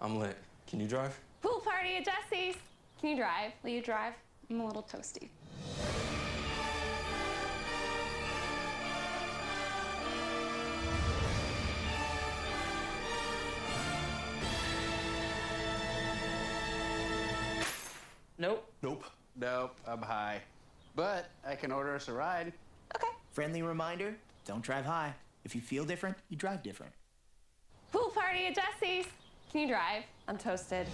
I'm lit. Can you drive? Pool party at Jesse's. Can you drive? Will you drive? I'm a little toasty. Nope, I'm high. But I can order us a ride. Okay. Friendly reminder, don't drive high. If you feel different, you drive different. Pool party at Jesse's. Can you drive? I'm toasted.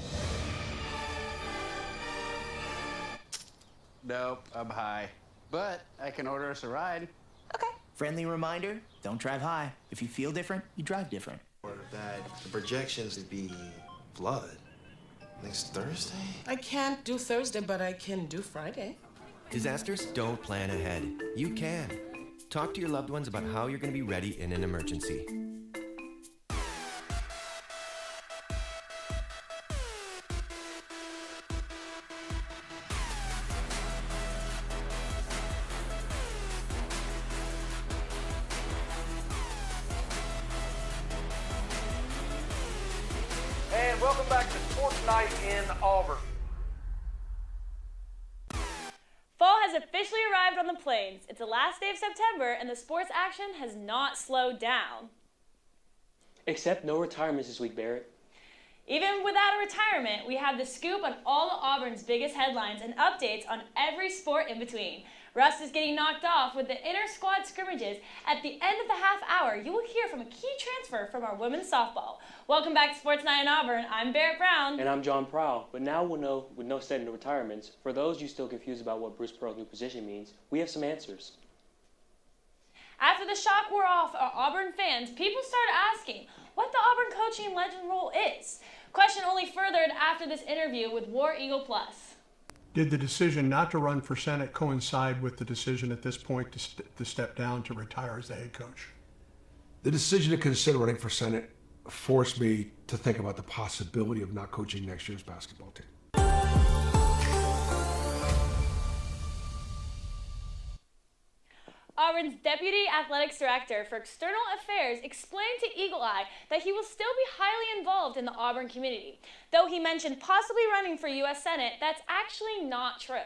Nope, I'm high. But I can order us a ride. Okay. Friendly reminder, don't drive high. If you feel different, you drive different. Or that the projections would be blood next Thursday? I can't do Thursday, but I can do Friday. Disasters don't plan ahead. You can. Talk to your loved ones about how you're going to be ready in an emergency. And welcome back to Sports Night in Auburn. Fall has officially arrived on the plains. It's the last day of September, and the sports action has not slowed down. Except no retirements this week, Barrett. Even without a retirement, we have the scoop on all of Auburn's biggest headlines and updates on every sport in between. Rust is getting knocked off with the inter-squad scrimmages. At the end of the half hour, you will hear from a key transfer from our women's softball. Welcome back to Sports Night in Auburn. I'm Barrett Brown. And I'm John Prowl. But now we'll know, with no set into retirements, for those you still confused about what Bruce Pearl's new position means, we have some answers. After the shock wore off our Auburn fans, people started asking what the Auburn coaching legend role is. Question only furthered after this interview with War Eagle Plus. Did the decision not to run for Senate coincide with the decision at this point to step down to retire as the head coach? The decision to consider running for Senate forced me to think about the possibility of not coaching next year's basketball team. Auburn's Deputy Athletics Director for External Affairs explained to Eagle Eye that he will still be highly involved in the Auburn community. Though he mentioned possibly running for U.S. Senate, that's actually not true.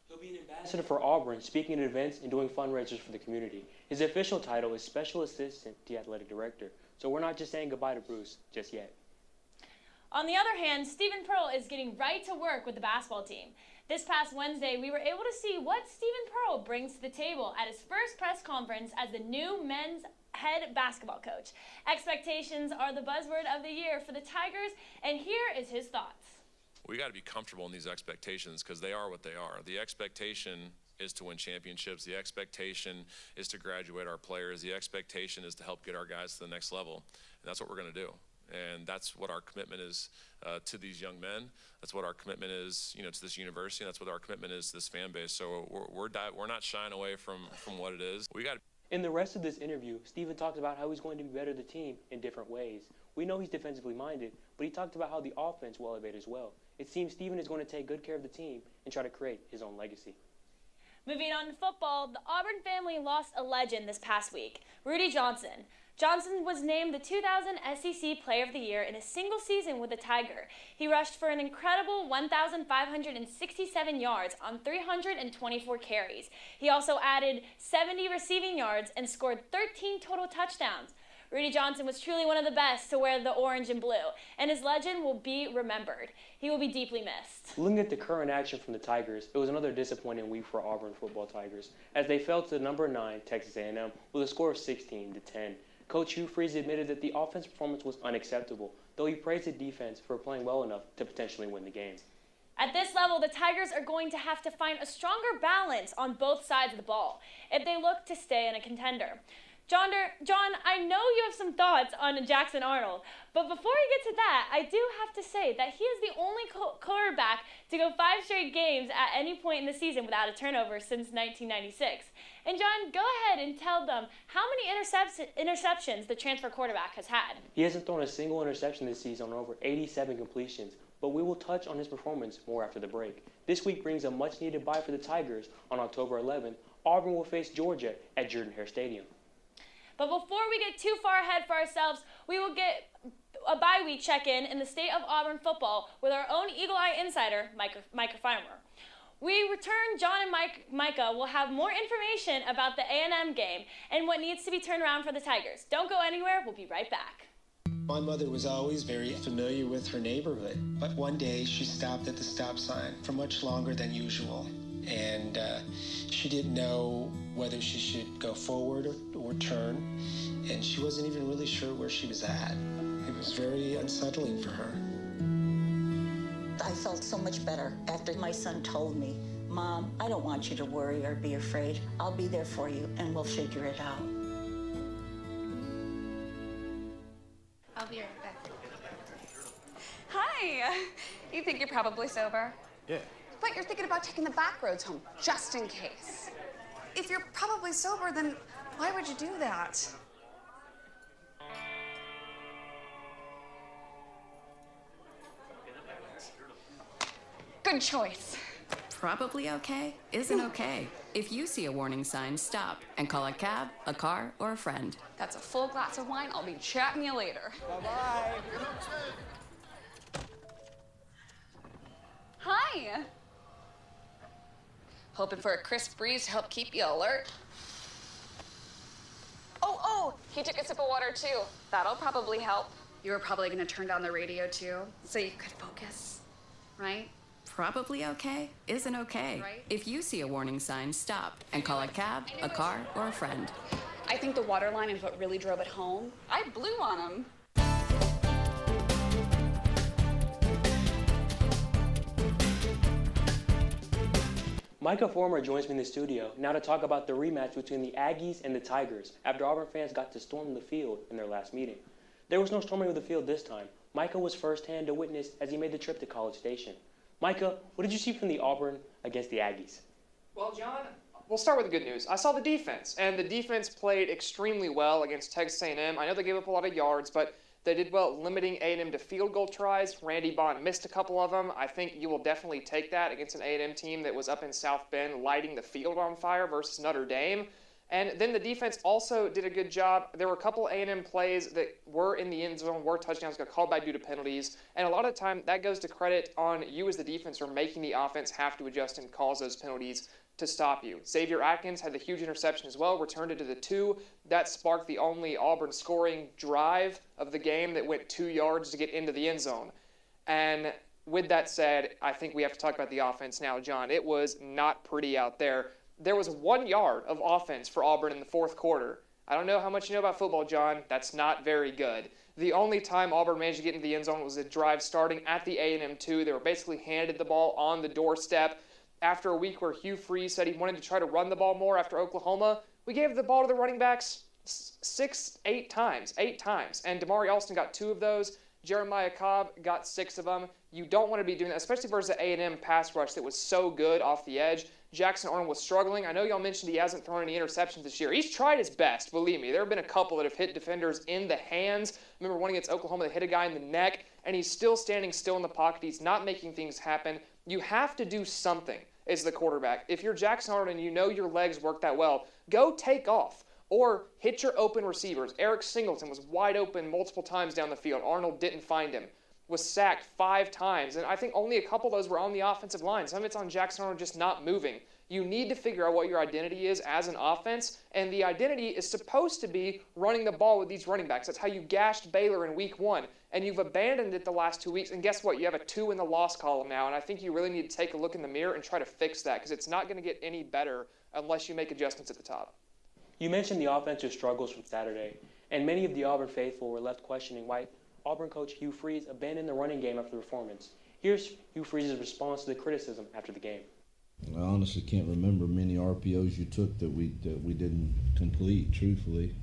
He'll be an ambassador for Auburn, speaking at events and doing fundraisers for the community. His official title is Special Assistant to Athletic Director, so we're not just saying goodbye to Bruce just yet. On the other hand, Stephen Pearl is getting right to work with the basketball team. This past Wednesday, we were able to see what Stephen Pearl brings to the table at his first press conference as the new men's head basketball coach. Expectations are the buzzword of the year for the Tigers, and here is his thoughts. We got to be comfortable in these expectations because they are what they are. The expectation is to win championships. The expectation is to graduate our players. The expectation is to help get our guys to the next level, and that's what we're going to do. And that's what our commitment is to these young men. That's what our commitment is, to this university. And that's what our commitment is to this fan base. So we're not shying away from what it is. We got. In the rest of this interview, Stephen talked about how he's going to be better the team in different ways. We know he's defensively minded, but he talked about how the offense will elevate as well. It seems Stephen is going to take good care of the team and try to create his own legacy. Moving on to football, the Auburn family lost a legend this past week, Rudy Johnson. Johnson was named the 2000 SEC Player of the Year in a single season with the Tiger. He rushed for an incredible 1,567 yards on 324 carries. He also added 70 receiving yards and scored 13 total touchdowns. Rudy Johnson was truly one of the best to wear the orange and blue, and his legend will be remembered. He will be deeply missed. Looking at the current action from the Tigers, it was another disappointing week for Auburn football Tigers, as they fell to number 9 Texas A&M with a score of 16-10. Coach Hugh Freeze admitted that the offense performance was unacceptable, though he praised the defense for playing well enough to potentially win the game. At this level, the Tigers are going to have to find a stronger balance on both sides of the ball if they look to stay in a contender. John, I know you have some thoughts on Jackson Arnold, but before we get to that, I do have to say that he is the only quarterback to go 5 straight games at any point in the season without a turnover since 1996. And John, go ahead and tell them how many interceptions the transfer quarterback has had. He hasn't thrown a single interception this season on over 87 completions, but we will touch on his performance more after the break. This week brings a much-needed bye for the Tigers. On October 11th, Auburn will face Georgia at Jordan-Hare Stadium. But before we get too far ahead for ourselves, we will get a bye week check-in in the state of Auburn football with our own Eagle Eye insider, Micah Farmer. We return, John and Micah will have more information about the A&M game and what needs to be turned around for the Tigers. Don't go anywhere, we'll be right back. My mother was always very familiar with her neighborhood, but one day she stopped at the stop sign for much longer than usual, and she didn't know whether she should go forward or turn, and she wasn't even really sure where she was at. It was very unsettling for her. I felt so much better after my son told me, "Mom, I don't want you to worry or be afraid. I'll be there for you and we'll figure it out." I'll be right back. Hi. You think you're probably sober? Yeah. But you're thinking about taking the back roads home, just in case. If you're probably sober, then why would you do that? Good choice. Probably okay isn't okay. If you see a warning sign, stop and call a cab, a car, or a friend. That's a full glass of wine. I'll be chatting you later. Bye-bye. Hi. Hoping for a crisp breeze to help keep you alert. Oh, he took a sip of water too. That'll probably help. You were probably gonna turn down the radio too, so you could focus, right? Probably okay isn't okay. Right. If you see a warning sign, stop and call a cab, a car, or a friend. I think the water line is what really drove it home. I blew on him. Micah Farmer joins me in the studio now to talk about the rematch between the Aggies and the Tigers after Auburn fans got to storm the field in their last meeting. There was no storming of the field this time. Micah was firsthand to witness as he made the trip to College Station. Micah, what did you see from the Auburn against the Aggies? Well, John, we'll start with the good news. I saw the defense, and the defense played extremely well against Texas A&M. I know they gave up a lot of yards, but they did well limiting A&M to field goal tries. Randy Bond missed a couple of them. I think you will definitely take that against an A&M team that was up in South Bend lighting the field on fire versus Notre Dame. And then the defense also did a good job. There were a couple A&M plays that were in the end zone, were touchdowns, got called back due to penalties. And a lot of the time, that goes to credit on you as the defense for making the offense have to adjust and cause those penalties to stop you. Xavier Atkins had the huge interception as well, returned it to the 2. That sparked the only Auburn scoring drive of the game that went 2 yards to get into the end zone. And with that said, I think we have to talk about the offense now, John. It was not pretty out there. There was 1 yard of offense for Auburn in the fourth quarter. I don't know how much you know about football, John. That's not very good. The only time Auburn managed to get into the end zone was a drive starting at the A&M 2. They were basically handed the ball on the doorstep. After a week where Hugh Freeze said he wanted to try to run the ball more after Oklahoma, we gave the ball to the running backs 8 times. And Damari Alston got 2 of those. Jeremiah Cobb got 6 of them. You don't want to be doing that, especially versus the A&M pass rush that was so good off the edge. Jackson Arnold was struggling. I know y'all mentioned he hasn't thrown any interceptions this year. He's tried his best, believe me. There have been a couple that have hit defenders in the hands. I remember one against Oklahoma that hit a guy in the neck, and he's still standing still in the pocket. He's not making things happen. You have to do something as the quarterback. If you're Jackson Arnold and you know your legs work that well, go take off or hit your open receivers. Eric Singleton was wide open multiple times down the field. Arnold didn't find him. Was sacked 5 times, and I think only a couple of those were on the offensive line. Some of it's on Jackson Arnold just not moving. You need to figure out what your identity is as an offense, and the identity is supposed to be running the ball with these running backs. That's how you gashed Baylor in week 1, and you've abandoned it the last 2 weeks, and guess what? You have a 2 in the loss column now, and I think you really need to take a look in the mirror and try to fix that, because it's not going to get any better unless you make adjustments at the top. You mentioned the offensive struggles from Saturday, and many of the Auburn faithful were left questioning why Auburn coach Hugh Freeze abandoned the running game after the performance. Here's Hugh Freeze's response to the criticism after the game. I honestly can't remember many RPOs you took that we didn't complete, truthfully.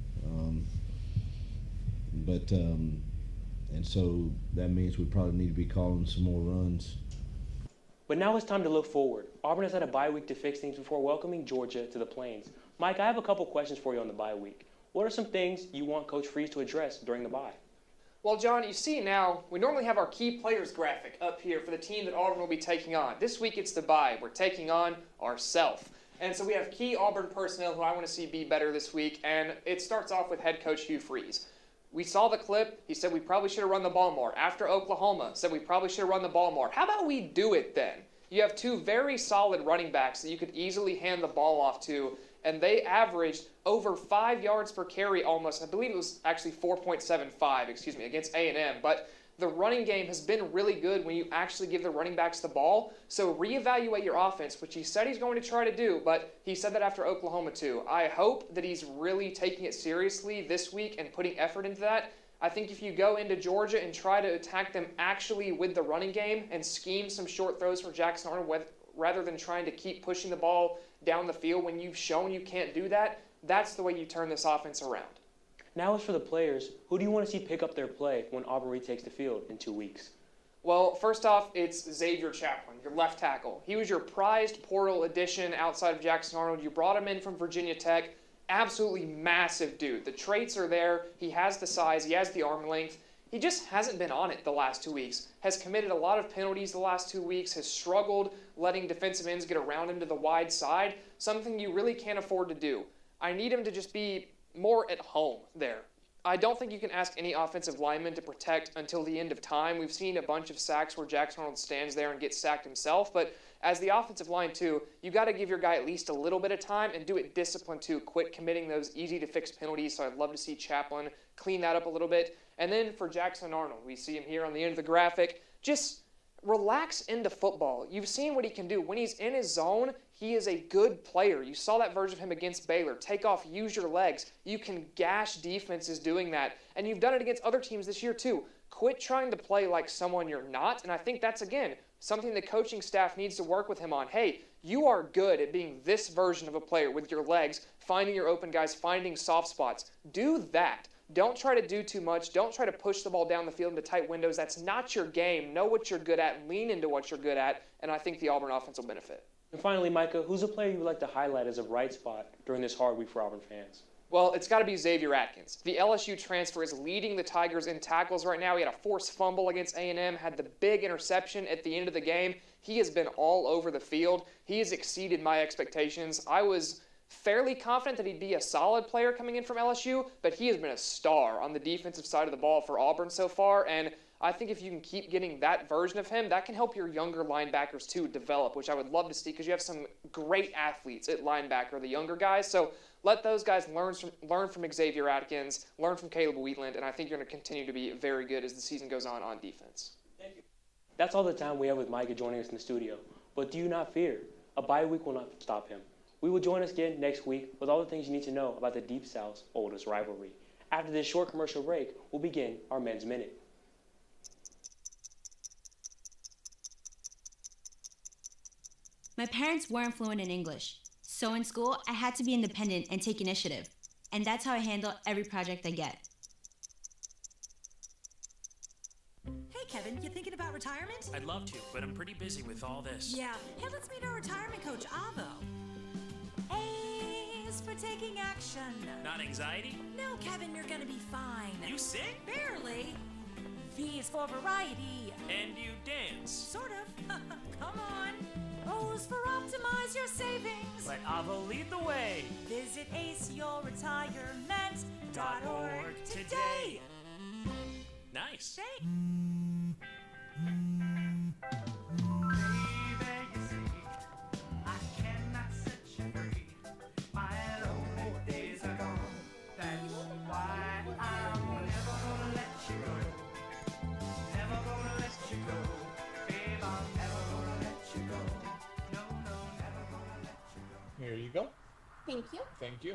And so that means we probably need to be calling some more runs. But now it's time to look forward. Auburn has had a bye week to fix things before welcoming Georgia to the Plains. Mike, I have a couple questions for you on the bye week. What are some things you want Coach Freeze to address during the bye? Well, John, you see now, we normally have our key players graphic up here for the team that Auburn will be taking on. This week it's the bye. We're taking on ourselves. And so we have key Auburn personnel who I want to see be better this week, and it starts off with head coach Hugh Freeze. We saw the clip. He said we probably should have run the ball more. After Oklahoma, said we probably should have run the ball more. How about we do it then? You have two very solid running backs that you could easily hand the ball off to, and they averaged over 5 yards per carry almost. I believe it was actually 4.75, against A&M. But the running game has been really good when you actually give the running backs the ball. So reevaluate your offense, which he said he's going to try to do, but he said that after Oklahoma too. I hope that he's really taking it seriously this week and putting effort into that. I think if you go into Georgia and try to attack them actually with the running game and scheme some short throws for Jackson Arnold rather than trying to keep pushing the ball down the field when you've shown you can't do that, that's the way you turn this offense around. Now as for the players, who do you want to see pick up their play when Auburn retakes the field in 2 weeks? Well, first off, it's Xavier Chaplin, your left tackle. He was your prized portal addition outside of Jackson Arnold. You brought him in from Virginia Tech. Absolutely massive dude. The traits are there. He has the size. He has the arm length. He just hasn't been on it the last 2 weeks. Has committed a lot of penalties the last 2 weeks. Has struggled letting defensive ends get around him to the wide side. Something you really can't afford to do. I need him to just be more at home there. I don't think you can ask any offensive lineman to protect until the end of time. We've seen a bunch of sacks where Jackson Arnold stands there and gets sacked himself, but as the offensive line too, you got to give your guy at least a little bit of time and do it disciplined too. Quit committing those easy to fix penalties, so I'd love to see Chaplin clean that up a little bit. And then for Jackson Arnold, we see him here on the end of the graphic, just relax into football. You've seen what he can do. When he's in his zone, he is a good player. You saw that version of him against Baylor. Take off, use your legs. You can gash defenses doing that. And you've done it against other teams this year too. Quit trying to play like someone you're not. And I think that's, again, something the coaching staff needs to work with him on. Hey, you are good at being this version of a player with your legs, finding your open guys, finding soft spots. Do that. Don't try to do too much. Don't try to push the ball down the field into tight windows. That's not your game. Know what you're good at. Lean into what you're good at. And I think the Auburn offense will benefit. And finally, Micah, who's a player you would like to highlight as a bright spot during this hard week for Auburn fans? Well, it's got to be Xavier Atkins. The LSU transfer is leading the Tigers in tackles right now. He had a forced fumble against A&M, had the big interception at the end of the game. He has been all over the field. He has exceeded my expectations. I was fairly confident that he'd be a solid player coming in from LSU, but he has been a star on the defensive side of the ball for Auburn so far, and I think if you can keep getting that version of him, that can help your younger linebackers too develop, which I would love to see because you have some great athletes at linebacker, the younger guys. So let those guys learn from Xavier Atkins, learn from Caleb Wheatland, and I think you're going to continue to be very good as the season goes on defense. Thank you. That's all the time we have with Micah joining us in the studio. But do you not fear? A bye week will not stop him. We will join us again next week with all the things you need to know about the Deep South's oldest rivalry. After this short commercial break, we'll begin our Men's Minute. My parents weren't fluent in English, so in school, I had to be independent and take initiative. And that's how I handle every project I get. Hey, Kevin, you thinking about retirement? I'd love to, but I'm pretty busy with all this. Yeah. Hey, let's meet our retirement coach, Avo. A is for taking action. Not anxiety? No, Kevin, you're gonna be fine. You sing? Barely. V is for variety. And you dance? Sort of. Come on. O is for optimize your savings. Let Avo lead the way. Visit aceyourretirement.org today. Nice. Here you go. Thank you. Thank you.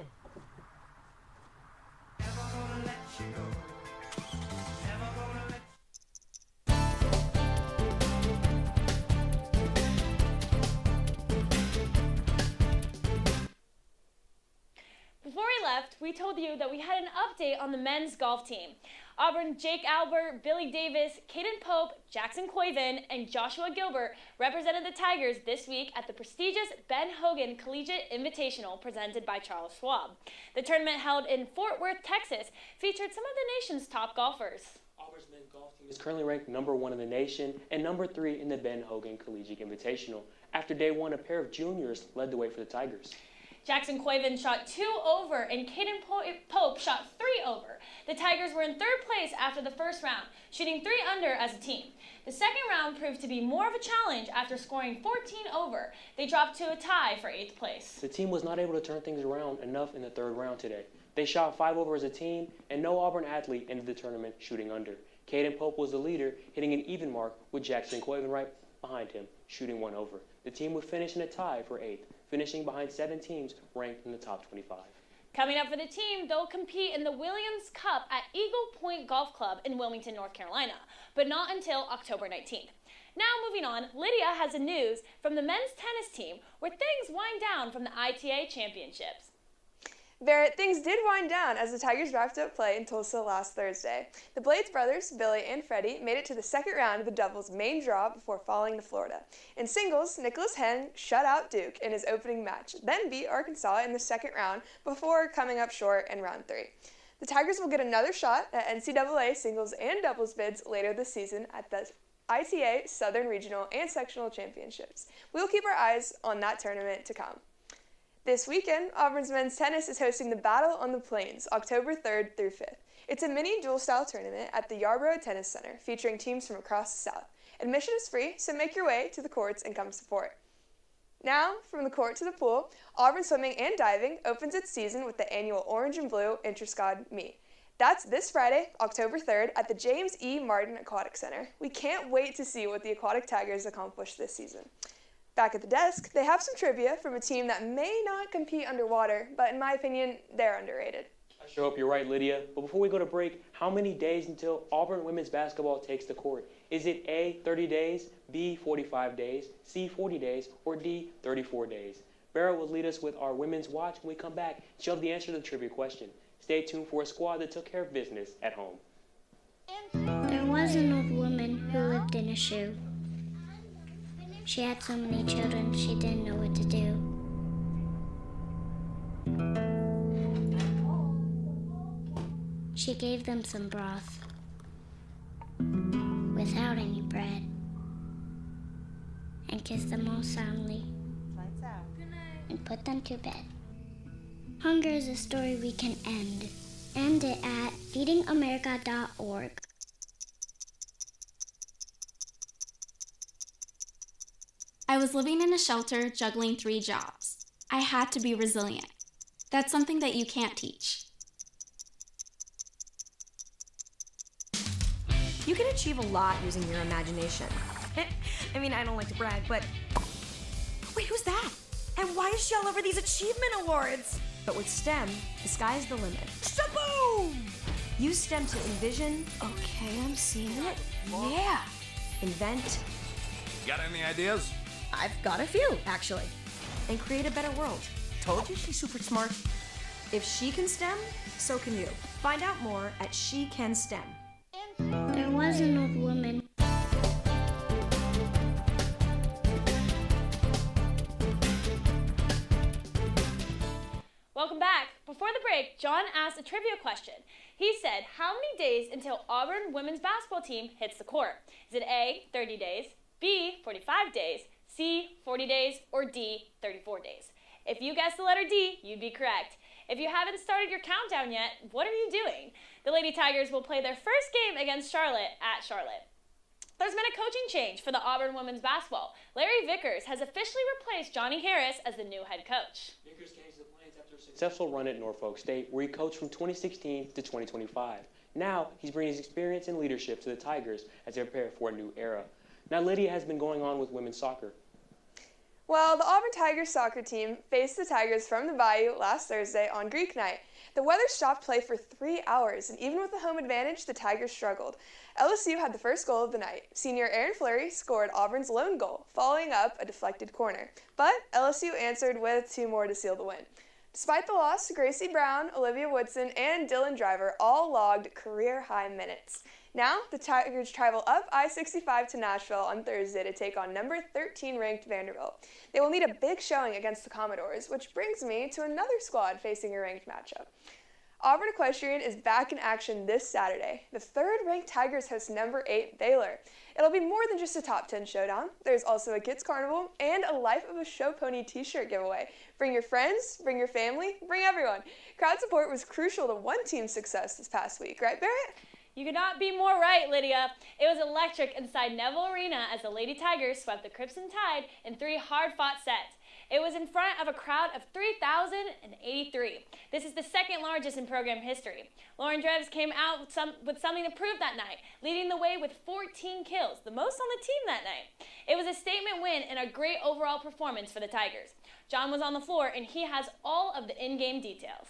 Before we left, we told you that we had an update on the men's golf team. Auburn, Jake Albert, Billy Davis, Caden Pope, Jackson Coyvin, and Joshua Gilbert represented the Tigers this week at the prestigious Ben Hogan Collegiate Invitational presented by Charles Schwab. The tournament, held in Fort Worth, Texas, featured some of the nation's top golfers. Auburn's men's golf team is currently ranked #1 in the nation and #3 in the Ben Hogan Collegiate Invitational. After day one, a pair of juniors led the way for the Tigers. Jackson Coyven shot 2 over and Caden Pope shot 3 over. The Tigers were in 3rd place after the first round, shooting 3 under as a team. The second round proved to be more of a challenge after scoring 14 over. They dropped to a tie for 8th place. The team was not able to turn things around enough in the 3rd round today. They shot 5 over as a team, and no Auburn athlete ended the tournament shooting under. Caden Pope was the leader, hitting an even mark with Jackson Coyven right behind him, shooting 1 over. The team would finish in a tie for 8th, finishing behind 7 teams ranked in the top 25. Coming up for the team, they'll compete in the Williams Cup at Eagle Point Golf Club in Wilmington, North Carolina, but not until October 19th. Now moving on, Lydia has the news from the men's tennis team where things wind down from the ITA championships. Barrett, things did wind down as the Tigers wrapped up play in Tulsa last Thursday. The Blades brothers, Billy and Freddie, made it to the second round of the doubles main draw before falling to Florida. In singles, Nicholas Henn shut out Duke in his opening match, then beat Arkansas in the second round before coming up short in round 3. The Tigers will get another shot at NCAA singles and doubles bids later this season at the ITA Southern Regional and Sectional Championships. We will keep our eyes on that tournament to come. This weekend, Auburn's men's tennis is hosting the Battle on the Plains, October 3rd through 5th. It's a mini dual-style tournament at the Yarborough Tennis Center, featuring teams from across the South. Admission is free, so make your way to the courts and come support. Now, from the court to the pool, Auburn Swimming and Diving opens its season with the annual Orange and Blue Inter-Squad Meet. That's this Friday, October 3rd, at the James E. Martin Aquatic Center. We can't wait to see what the Aquatic Tigers accomplish this season. Back at the desk, they have some trivia from a team that may not compete underwater, but in my opinion, they're underrated. I sure hope you're right, Lydia. But before we go to break, how many days until Auburn women's basketball takes the court? Is it A, 30 days, B, 45 days, C, 40 days, or D, 34 days? Barrett will lead us with our Women's Watch when we come back. She'll have the answer to the trivia question. Stay tuned for a squad that took care of business at home. There was an old woman who lived in a shoe. She had so many children, she didn't know what to do. She gave them some broth without any bread and kissed them all soundly and put them to bed. Hunger is a story we can end. End it at feedingamerica.org. I was living in a shelter, juggling 3 jobs. I had to be resilient. That's something that you can't teach. You can achieve a lot using your imagination. I mean, I don't like to brag, but... Wait, who's that? And why is she all over these achievement awards? But with STEM, the sky's the limit. Shaboom! Use STEM to envision... Okay, I'm seeing it. Yeah. Invent... Got any ideas? I've got a few, actually. And create a better world. Told you she's super smart. If she can STEM, so can you. Find out more at She Can STEM. There was an old woman. Welcome back. Before the break, John asked a trivia question. He said, how many days until Auburn women's basketball team hits the court? Is it A, 30 days, B, 45 days, C, 40 days, or D, 34 days? If you guessed the letter D, you'd be correct. If you haven't started your countdown yet, what are you doing? The Lady Tigers will play their first game against Charlotte at Charlotte. There's been a coaching change for the Auburn women's basketball. Larry Vickers has officially replaced Johnny Harris as the new head coach. Vickers came to the Plains after a successful run at Norfolk State, where he coached from 2016 to 2025. Now, he's bringing his experience and leadership to the Tigers as they prepare for a new era. Now, Lydia has been going on with women's soccer. Well, the Auburn Tigers soccer team faced the Tigers from the Bayou last Thursday on Greek night. The weather stopped play for 3 hours, and even with the home advantage, the Tigers struggled. LSU had the first goal of the night. Senior Aaron Fleury scored Auburn's lone goal, following up a deflected corner. But LSU answered with 2 more to seal the win. Despite the loss, Gracie Brown, Olivia Woodson, and Dylan Driver all logged career-high minutes. Now, the Tigers travel up I-65 to Nashville on Thursday to take on number 13 ranked Vanderbilt. They will need a big showing against the Commodores, which brings me to another squad facing a ranked matchup. Auburn Equestrian is back in action this Saturday. The 3rd-ranked Tigers host number 8 Baylor. It'll be more than just a top 10 showdown. There's also a kids carnival and a Life of a Show Pony t-shirt giveaway. Bring your friends, bring your family, bring everyone. Crowd support was crucial to one team's success this past week, right, Barrett? You could not be more right, Lydia. It was electric inside Neville Arena as the Lady Tigers swept the Crimson Tide in 3 hard-fought sets. It was in front of a crowd of 3,083. This is the second largest in program history. Lauren Dreves came out with something to prove that night, leading the way with 14 kills, the most on the team that night. It was a statement win and a great overall performance for the Tigers. John was on the floor, and he has all of the in-game details.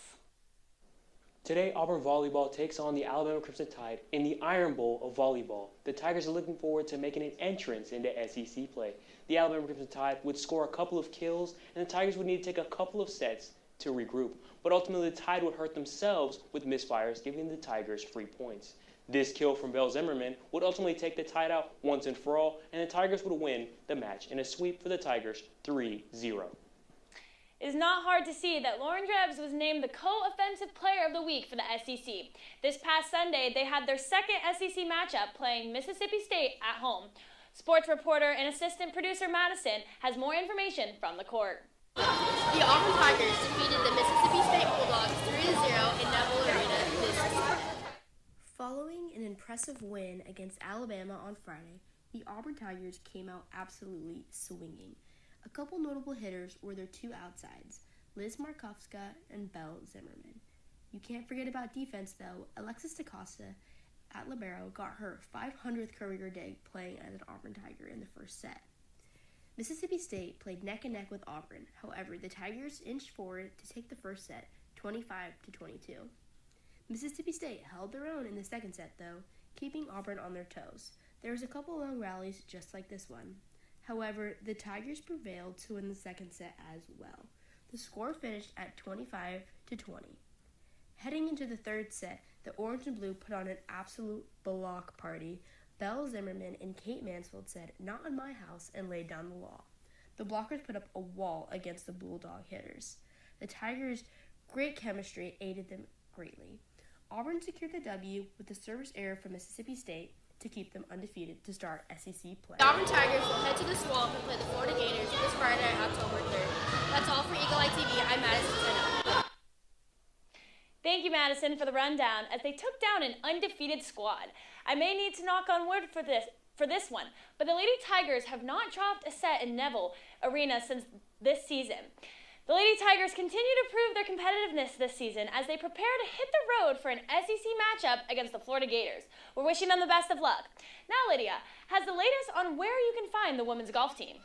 Today, Auburn volleyball takes on the Alabama Crimson Tide in the Iron Bowl of volleyball. The Tigers are looking forward to making an entrance into SEC play. The Alabama Crimson Tide would score a couple of kills, and the Tigers would need to take a couple of sets to regroup. But ultimately, the Tide would hurt themselves with misfires, giving the Tigers free points. This kill from Belle Zimmerman would ultimately take the Tide out once and for all, and the Tigers would win the match in a sweep for the Tigers 3-0. It is not hard to see that Lauren Dreves was named the co-offensive player of the week for the SEC. This past Sunday, they had their second SEC matchup playing Mississippi State at home. Sports reporter and assistant producer Madison has more information from the court. The Auburn Tigers defeated the Mississippi State Bulldogs 3-0 in Neville Arena this season. Following an impressive win against Alabama on Friday, the Auburn Tigers came out absolutely swinging. A couple notable hitters were their 2 outsides, Liz Markovska and Belle Zimmerman. You can't forget about defense, though. Alexis DaCosta at libero got her 500th career day playing as an Auburn Tiger in the first set. Mississippi State played neck and neck with Auburn. However, the Tigers inched forward to take the first set 25-22. Mississippi State held their own in the second set, though, keeping Auburn on their toes. There was a couple long rallies just like this one. However, the Tigers prevailed to win the second set as well. The score finished at 25-20. Heading into the third set, the Orange and Blue put on an absolute block party. Belle Zimmerman and Kate Mansfield said, "Not in my house," and laid down the law. The blockers put up a wall against the Bulldog hitters. The Tigers' great chemistry aided them greatly. Auburn secured the W with the service error from Mississippi State to keep them undefeated to start SEC play. The Auburn Tigers will head to the Swamp and play the Florida Gators this Friday, October 3rd. That's all for Eagle Eye TV. I'm Madison Seno. Thank you, Madison, for the rundown as they took down an undefeated squad. I may need to knock on wood for this one, but the Lady Tigers have not dropped a set in Neville Arena since this season. The Lady Tigers continue to prove their competitiveness this season as they prepare to hit the road for an SEC matchup against the Florida Gators. We're wishing them the best of luck. Now, Lydia has the latest on where you can find the women's golf team.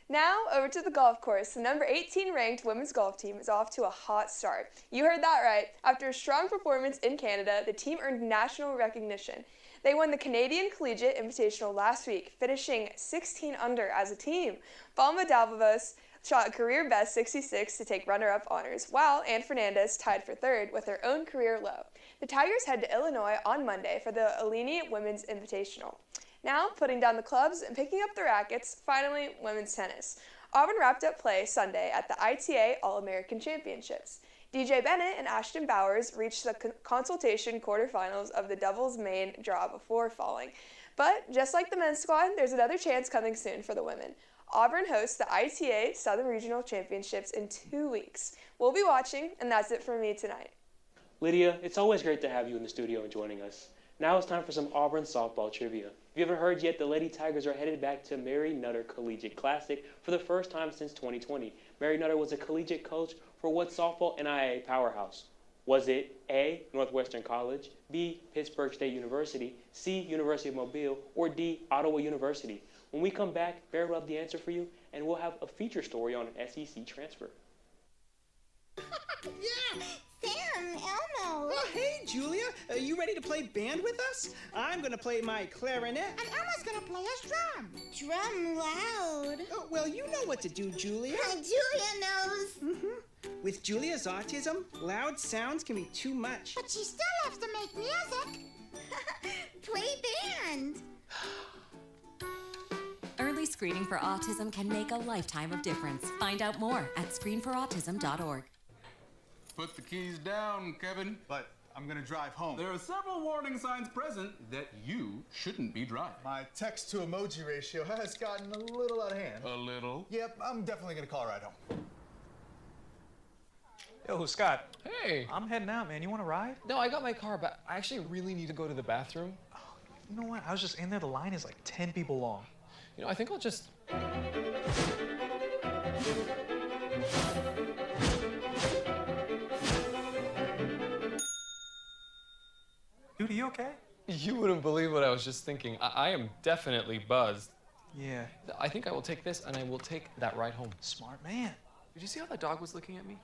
Now, over to the golf course. The number 18 ranked women's golf team is off to a hot start. You heard that right. After a strong performance in Canada, the team earned national recognition. They won the Canadian Collegiate Invitational last week, finishing 16 under as a team. Balma Dalbavos shot a career best 66 to take runner-up honors, while Ann Fernandez tied for third with her own career low. The Tigers head to Illinois on Monday for the Alini Women's Invitational. Now, putting down the clubs and picking up the rackets, finally, women's tennis. Auburn wrapped up play Sunday at the ITA All-American Championships. DJ Bennett and Ashton Bowers reached the consultation quarterfinals of the doubles main draw before falling. But just like the men's squad, there's another chance coming soon for the women. Auburn hosts the ITA Southern Regional Championships in 2 weeks. We'll be watching, and that's it for me tonight. Lydia, it's always great to have you in the studio and joining us. Now it's time for some Auburn softball trivia. If you haven't heard yet, the Lady Tigers are headed back to Mary Nutter Collegiate Classic for the first time since 2020. Mary Nutter was a collegiate coach for what softball NIA powerhouse? Was it A, Northwestern College, B, Pittsburgh State University, C, University of Mobile, or D, Ottawa University? When we come back, Barry will have the answer for you, and we'll have a feature story on an SEC transfer. Yeah! Sam, Elmo! Oh, hey, Julia. Are you ready to play band with us? I'm going to play my clarinet. And Elmo's going to play his drum. Drum loud. Oh, well, you know what to do, Julia. Julia knows. With Julia's autism, loud sounds can be too much. But she still loves to make music. Play band. Early screening for autism can make a lifetime of difference. Find out more at screenforautism.org. Put the keys down, Kevin. But I'm gonna drive home. There are several warning signs present that you shouldn't be driving. My text to emoji ratio has gotten a little out of hand. A little? Yep, I'm definitely gonna call a ride home. Yo, Scott. Hey. I'm heading out, man. You want to ride? No, I got my car, but I actually really need to go to the bathroom. You know what? I was just in there. The line is like 10 people long. You know, I think I'll just... Dude, are you okay? You wouldn't believe what I was just thinking. I am definitely buzzed. Yeah. I think I will take this, and I will take that ride home. Smart man. Did you see how that dog was looking at me?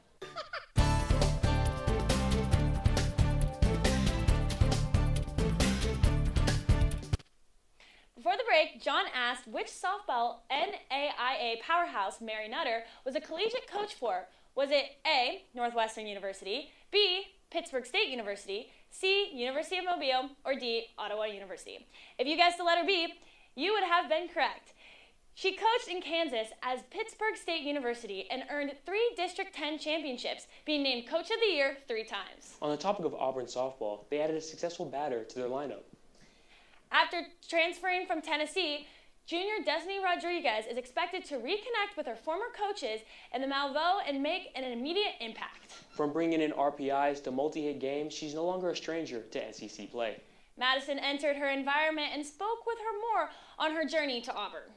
Before the break, John asked which softball NAIA powerhouse Mary Nutter was a collegiate coach for. Was it A, Northwestern University, B, Pittsburgh State University, C, University of Mobile, or D, Ottawa University? If you guessed the letter B, you would have been correct. She coached in Kansas as Pittsburgh State University and earned 3 District 10 championships, being named Coach of the Year 3 times. On the topic of Auburn softball, they added a successful batter to their lineup. After transferring from Tennessee, junior Destiny Rodriguez is expected to reconnect with her former coaches in the Malveaux and make an immediate impact. From bringing in RPIs to multi-hit games, she's no longer a stranger to SEC play. Madison entered her environment and spoke with her more on her journey to Auburn.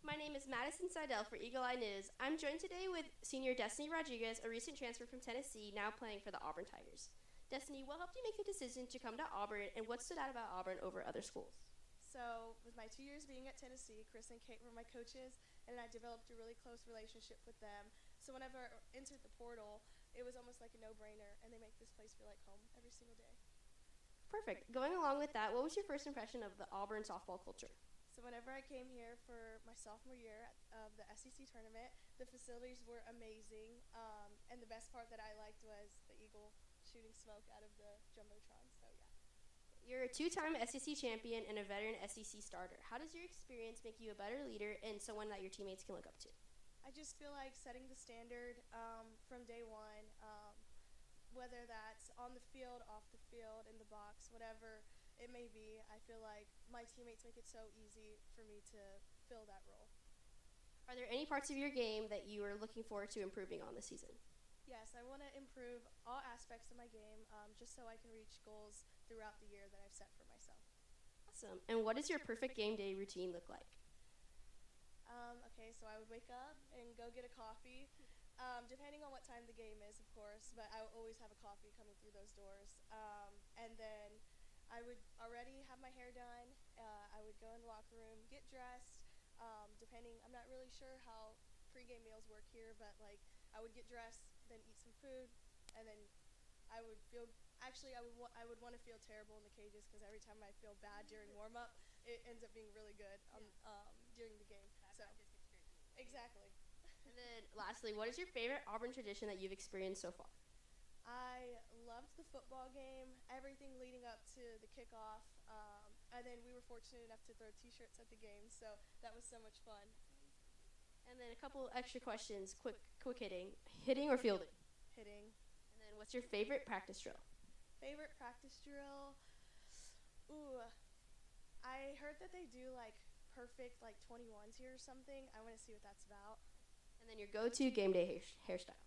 My name is Madison Seidel for Eagle Eye News. I'm joined today with senior Destiny Rodriguez, a recent transfer from Tennessee, now playing for the Auburn Tigers. Destiny, what helped you make the decision to come to Auburn, and what stood out about Auburn over other schools? So, with my 2 years being at Tennessee, Chris and Kate were my coaches, and I developed a really close relationship with them. So whenever I entered the portal, it was almost like a no-brainer, and they make this place feel like home every single day. Perfect. Going along with that, what was your first impression of the Auburn softball culture? So whenever I came here for my sophomore year of the SEC tournament, the facilities were amazing, and the best part that I liked was the Eagle shooting smoke out of the Jumbotron, so yeah. You're a 2-time SEC champion and a veteran SEC starter. How does your experience make you a better leader and someone that your teammates can look up to? I just feel like setting the standard from day one, whether that's on the field, off the field, in the box, whatever it may be. I feel like my teammates make it so easy for me to fill that role. Are there any parts of your game that you are looking forward to improving on this season? Yes, I want to improve all aspects of my game just so I can reach goals throughout the year that I've set for myself. Awesome. And what does your perfect game day routine look like? Okay, so I would wake up and go get a coffee, depending on what time the game is, of course, but I will always have a coffee coming through those doors. And then I would already have my hair done. I would go in the locker room, get dressed, I'm not really sure how pregame meals work here, but like I would get dressed, then eat some food, and then I would feel, actually I would want to feel terrible in the cages because every time I feel bad during warm-up, it ends up being really good during the game. So, exactly. And then lastly, what is your favorite Auburn tradition that you've experienced so far? I loved the football game, everything leading up to the kickoff, and then we were fortunate enough to throw t-shirts at the game, so that was so much fun. And then a couple extra questions, quick hitting. Hitting or fielding? Hitting. And then what's your favorite practice drill? Favorite practice drill? Ooh, I heard that they do like perfect like 21s here or something. I want to see what that's about. And then your go-to game day hairstyle?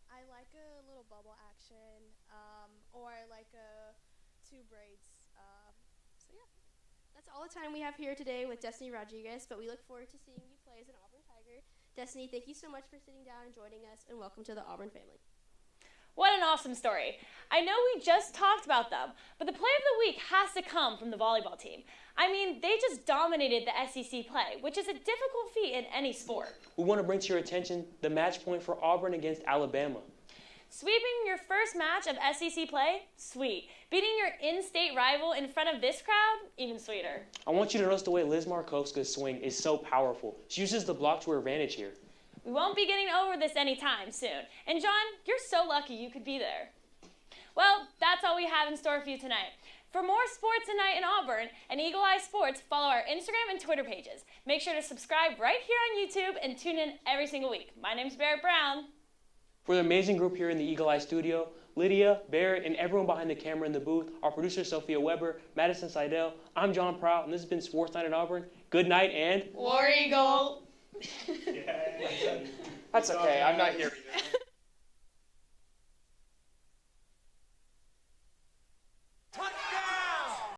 I like a little bubble action, or I like 2 braids. So yeah. That's all the time we have here today with Destiny Rodriguez, but we look forward to seeing you play as an Auburn Tiger. Destiny, thank you so much for sitting down and joining us, and welcome to the Auburn family. What an awesome story. I know we just talked about them, but the play of the week has to come from the volleyball team. I mean, they just dominated the SEC play, which is a difficult feat in any sport. We want to bring to your attention the match point for Auburn against Alabama. Sweeping your first match of SEC play? Sweet. Beating your in-state rival in front of this crowd? Even sweeter. I want you to notice the way Liz Markovska's swing is so powerful. She uses the block to her advantage here. We won't be getting over this anytime soon. And John, you're so lucky you could be there. Well, that's all we have in store for you tonight. For more sports tonight in Auburn and Eagle Eye Sports, follow our Instagram and Twitter pages. Make sure to subscribe right here on YouTube and tune in every single week. My name's Barrett Brown. For the amazing group here in the Eagle Eye studio, Lydia, Barrett, and everyone behind the camera in the booth, our producer Sophia Weber, Madison Seidel, I'm John Prout, and this has been Sports Night at Auburn. Good night and... War Eagle! That's okay, I'm not here either.